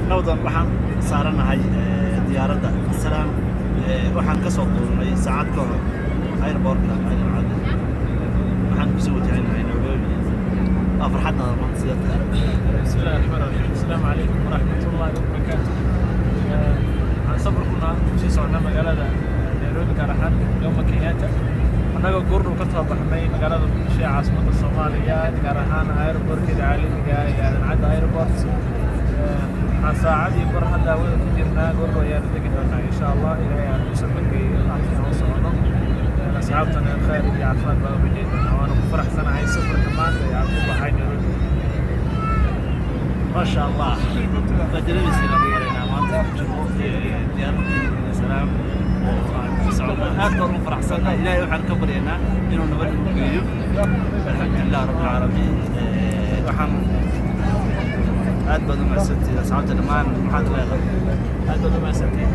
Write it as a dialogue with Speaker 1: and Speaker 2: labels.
Speaker 1: نوضن waxaan saaranahay diyaaradda salaam waxaan ka soo duulnay saacad ka hor airportka ayaan waxaan ku soo wajahnahay Nairobi farxadna maanta
Speaker 2: bismillaahi rahmaani rahiim assalaamu calaykum waraxmatullaahi wabarakaatuh aan safar kuna sii socnaa magaalada Nairobi gaar ahaan Jomo Kenyatta annaga goornu ka soo baxnay magaalada Muqdisho ee caasimadda Soomaaliya gaar ahaan airportka caalamiga ah ee Aadan Cadde Airport ساعدي برا داود كتيرنا قرر يا ردك دونا إن شاء الله إلى يعني مسبقي أحكي وصلنا أصحابنا الخير اللي عارفين بقى بجينا وأنا بفرح سنة عايز صفر كمان يعقوب حيني
Speaker 1: ما شاء الله فجربي سلام علينا ما ديار سلام وسعودنا أكثر من فرح سنة إلى يوحنا كبرينا إنه نبدأ نقيم الحمد لله رب العالمين وحن aad baad u mahadsantihiin asxaabta dhammaan maxaad leedahay
Speaker 2: aad baad u mahadsantihiin